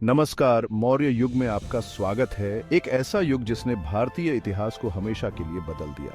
नमस्कार। मौर्य युग में आपका स्वागत है। एक ऐसा युग जिसने भारतीय इतिहास को हमेशा के लिए बदल दिया।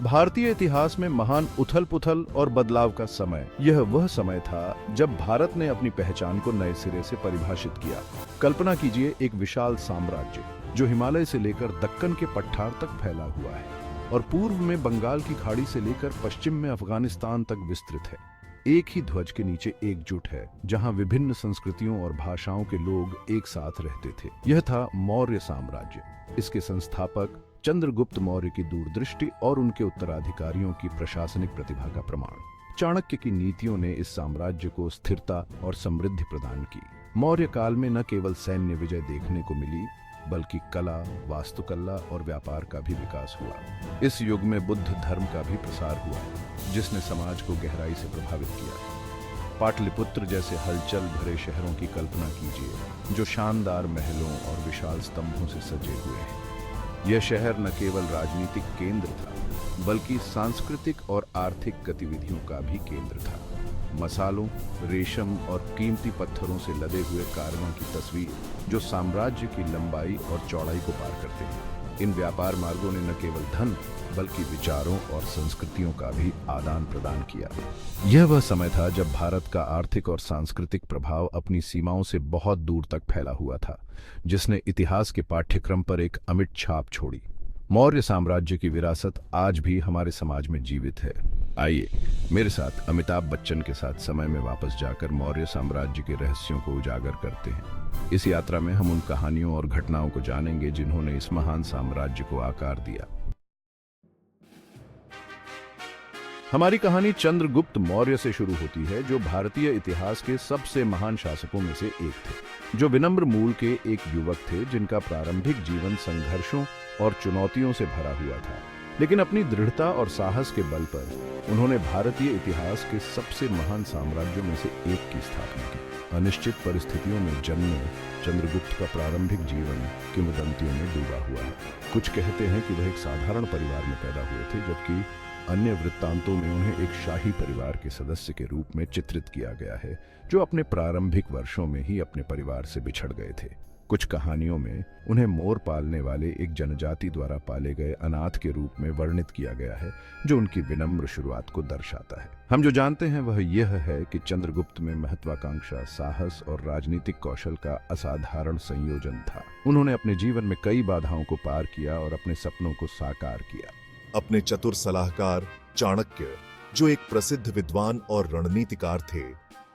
भारतीय इतिहास में महान उथल-पुथल और बदलाव का समय, यह वह समय था जब भारत ने अपनी पहचान को नए सिरे से परिभाषित किया। कल्पना कीजिए एक विशाल साम्राज्य जो हिमालय से लेकर दक्कन के पठार तक फैला हुआ है और पूर्व में बंगाल की खाड़ी से लेकर पश्चिम में अफगानिस्तान तक विस्तृत है। एक ही ध्वज के नीचे एकजुट है, जहां विभिन्न संस्कृतियों और भाषाओं के लोग एक साथ रहते थे। यह था मौर्य साम्राज्य। इसके संस्थापक चंद्रगुप्त मौर्य की दूरदृष्टि और उनके उत्तराधिकारियों की प्रशासनिक प्रतिभा का प्रमाण। चाणक्य की नीतियों ने इस साम्राज्य को स्थिरता और समृद्धि प्रदान की। मौर्य काल में न केवल सैन्य विजय देखने को मिली, बल्कि कला, वास्तुकला और व्यापार का भी विकास हुआ। इस युग में बुद्ध धर्म का भी प्रसार हुआ, जिसने समाज को गहराई से प्रभावित किया। पाटलिपुत्र जैसे हलचल भरे शहरों की कल्पना कीजिए, जो शानदार महलों और विशाल स्तंभों से सजे हुए हैं। यह शहर न केवल राजनीतिक केंद्र था, बल्कि सांस्कृतिक और आर्थिक गतिविधियों का भी केंद्र था। मसालों, रेशम और कीमती पत्थरों से लदे हुए कारवां की तस्वीर, जो साम्राज्य की लंबाई और चौड़ाई को पार करते हैं। इन व्यापार मार्गों ने न केवल धन, बल्कि विचारों और संस्कृतियों का भी आदान प्रदान किया। यह वह समय था जब भारत का आर्थिक और सांस्कृतिक प्रभाव अपनी सीमाओं से बहुत दूर तक फैला हुआ था, जिसने इतिहास के पाठ्यक्रम पर एक अमिट छाप छोड़ी। मौर्य साम्राज्य की विरासत आज भी हमारे समाज में जीवित है। आइए मेरे साथ अमिताभ बच्चन के साथ समय में वापस जाकर मौर्य साम्राज्य के रहस्यों को उजागर करते हैं। इस यात्रा में हम उन कहानियों और घटनाओं को जानेंगे जिन्होंने इस महान साम्राज्य को आकार दिया। हमारी कहानी चंद्रगुप्त मौर्य से शुरू होती है, जो भारतीय इतिहास के सबसे महान शासकों में से एक थे, जो विनम्र मूल के एक युवक थे जिनका प्रारंभिक जीवन संघर्षों और चुनौतियों से भरा हुआ था। लेकिन अपनी दृढ़ता और साहस के बल पर उन्होंने भारतीय इतिहास के सबसे महान साम्राज्यों में से एक की स्थापना की। अनिश्चित परिस्थितियों में जन्मे चंद्रगुप्त का प्रारंभिक जीवन किंवदंतियों में डूबा हुआ है। कुछ कहते हैं कि वह एक साधारण परिवार में पैदा हुए थे, जबकि अन्य वृत्तांतों में उन्हें एक शाही परिवार के सदस्य के रूप में चित्रित किया गया है, जो अपने प्रारंभिक वर्षों में ही अपने परिवार से बिछड़ गए थे। कुछ कहानियों में उन्हें मोर पालने वाले एक जनजाति द्वारा पाले गए अनाथ के रूप में वर्णित किया गया है, जो उनकी विनम्र शुरुआत को दर्शाता है। हम जो जानते हैं वह यह है कि चंद्रगुप्त में महत्वाकांक्षा, साहस और राजनीतिक कौशल का असाधारण संयोजन था। उन्होंने अपने जीवन में कई बाधाओं को पार किया और अपने सपनों को साकार किया। अपने चतुर सलाहकार चाणक्य, जो एक प्रसिद्ध विद्वान और रणनीतिकार थे,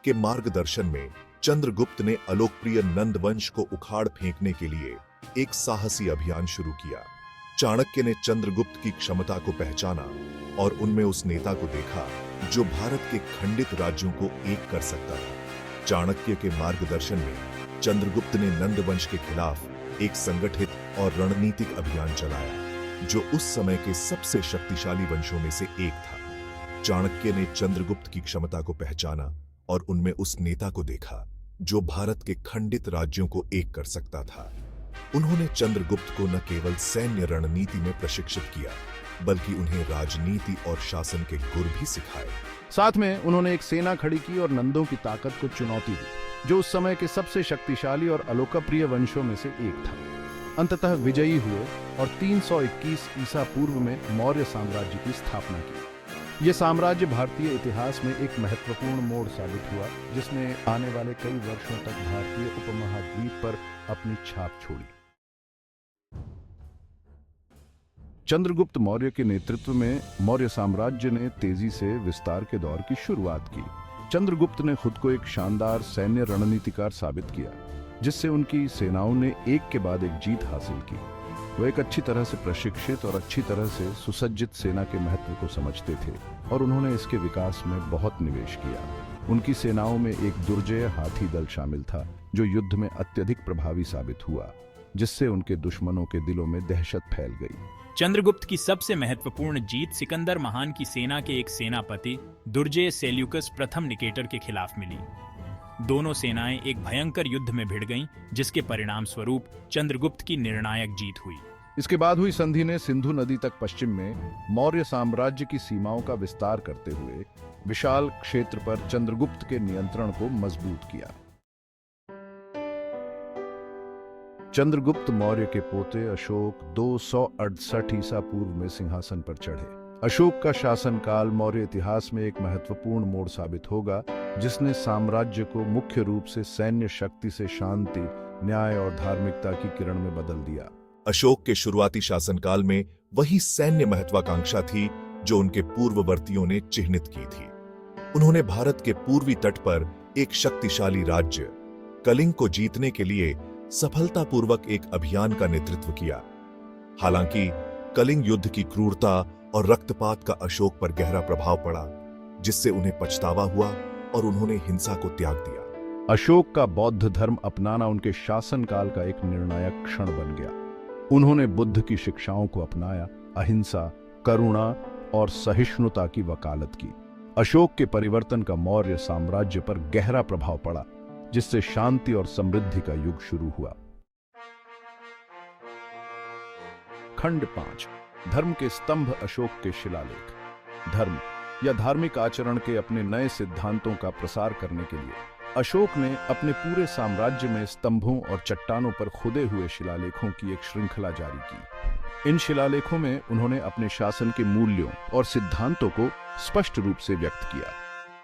के मार्गदर्शन में चंद्रगुप्त ने अलोकप्रिय नंद वंश को उखाड़ फेंकने के लिए एक साहसी अभियान शुरू किया। चाणक्य ने चंद्रगुप्त की क्षमता को पहचाना और उनमें उस नेता को देखा जो भारत के खंडित राज्यों को एक कर सकता था। चाणक्य के मार्गदर्शन में चंद्रगुप्त ने नंद वंश के खिलाफ एक संगठित और रणनीतिक अभियान चलाया, जो उस समय के सबसे शक्तिशाली वंशों में से एक था। चाणक्य ने चंद्रगुप्त की क्षमता को पहचाना और उनमें उस नेता को देखा जो भारत के खंडित राज्यों को एक कर सकता था। उन्होंने चंद्रगुप्त को न केवल सैन्य रणनीति में प्रशिक्षित किया, बल्कि उन्हें राजनीति और शासन के गुर भी सिखाए। साथ में उन्होंने एक सेना खड़ी की और नंदों की ताकत को चुनौती दी, जो उस समय के सबसे शक्तिशाली और अलोकप्रिय वंशों में से एक था। अंततः विजयी हुए और 321 ईसा पूर्व में मौर्य साम्राज्य की स्थापना की। यह साम्राज्य भारतीय इतिहास में एक महत्वपूर्ण मोड़ साबित हुआ, जिसने आने वाले कई वर्षों तक भारतीय उपमहाद्वीप पर अपनी छाप छोड़ी। चंद्रगुप्त मौर्य के नेतृत्व में मौर्य साम्राज्य ने तेजी से विस्तार के दौर की शुरुआत की। चंद्रगुप्त ने खुद को एक शानदार सैन्य रणनीतिकार साबित किया, जिससे उनकी सेनाओं ने एक के बाद एक जीत हासिल की। वो एक अच्छी तरह से प्रशिक्षित और अच्छी तरह से सुसज्जित सेना के महत्व को समझते थे और उन्होंने इसके विकास में बहुत निवेश किया। उनकी सेनाओं में एक दुर्जय हाथी दल शामिल था, जो युद्ध में अत्यधिक प्रभावी साबित हुआ, जिससे उनके दुश्मनों के दिलों में दहशत फैल गई। चंद्रगुप्त की सबसे महत्वपूर्ण जीत सिकंदर महान की सेना के एक सेनापति दुर्जय सेल्यूकस प्रथम निकेटर के खिलाफ मिली। दोनों सेनाएं एक भयंकर युद्ध में भिड़ गईं, जिसके परिणाम स्वरूप चंद्रगुप्त की निर्णायक जीत हुई। इसके बाद हुई संधि ने सिंधु नदी तक पश्चिम में मौर्य साम्राज्य की सीमाओं का विस्तार करते हुए विशाल क्षेत्र पर चंद्रगुप्त के नियंत्रण को मजबूत किया। चंद्रगुप्त मौर्य के पोते अशोक 268 ईसा पूर्व में सिंहासन पर चढ़े। अशोक का शासनकाल मौर्य इतिहास में एक महत्वपूर्ण मोड़ साबित होगा, जिसने साम्राज्य को मुख्य रूप से सैन्य शक्ति से शांति, न्याय और धार्मिकता की किरण में बदल दिया। अशोक के शुरुआती शासनकाल में वही सैन्य महत्वाकांक्षा थी जो उनके पूर्ववर्तियों ने चिह्नित की थी। उन्होंने भारत के पूर्वी तट पर एक शक्तिशाली राज्य कलिंग को जीतने के लिए सफलतापूर्वक एक अभियान का नेतृत्व किया। हालांकि कलिंग युद्ध की क्रूरता और रक्तपात का अशोक पर गहरा प्रभाव पड़ा, जिससे उन्हें पछतावा हुआ और उन्होंने हिंसा को त्याग दिया। अशोक का बौद्ध धर्म अपनाना उनके शासनकाल का एक निर्णायक क्षण बन गया। उन्होंने बुद्ध की शिक्षाओं को अपनाया, अहिंसा, करुणा और सहिष्णुता की वकालत की। अशोक के परिवर्तन का मौर्य साम्राज्य पर गहरा प्रभाव पड़ा, जिससे शांति और समृद्धि का युग शुरू हुआ। खंड 5, धर्म के स्तंभ अशोक के शिलालेख। धर्म या धार्मिक आचरण के अपने नए सिद्धांतों का प्रसार करने के लिए अशोक ने अपने पूरे साम्राज्य में स्तंभों और चट्टानों पर खुदे हुए शिलालेखों की एक श्रृंखला जारी की। इन शिलालेखों में उन्होंने अपने शासन के मूल्यों और सिद्धांतों को स्पष्ट रूप से व्यक्त किया।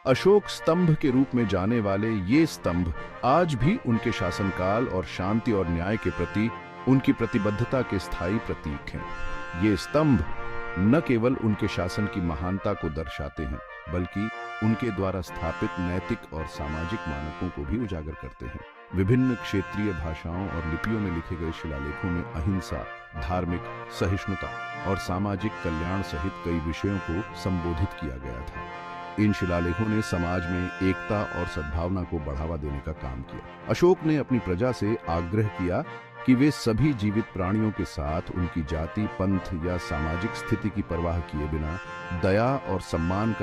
अशोक स्तंभ के रूप में जाने वाले ये स्तंभ आज भी उनके शासनकाल और शांति और न्याय के प्रति उनकी प्रतिबद्धता के स्थायी प्रतीक हैं। ये स्तंभ न केवल उनके शासन की महानता को दर्शाते हैं, बल्कि उनके द्वारा स्थापित नैतिक और सामाजिक मानकों को भी उजागर करते हैं। विभिन्न क्षेत्रीय भाषाओं और लिपियों में लिखे गए शिलालेखों में अहिंसा, धार्मिक सहिष्णुता और सामाजिक कल्याण सहित कई विषयों को संबोधित किया गया था। इन शिलालेखों ने समाज में एकता और सद्भावना को बढ़ावा देने का काम किया। अशोक ने अपनी प्रजा से आग्रह किया कि वे सभी जीवित प्राणियों के साथ उनकी जाति, पंथ या सामाजिक स्थिति की परवाह किए बिना दया और सम्मान का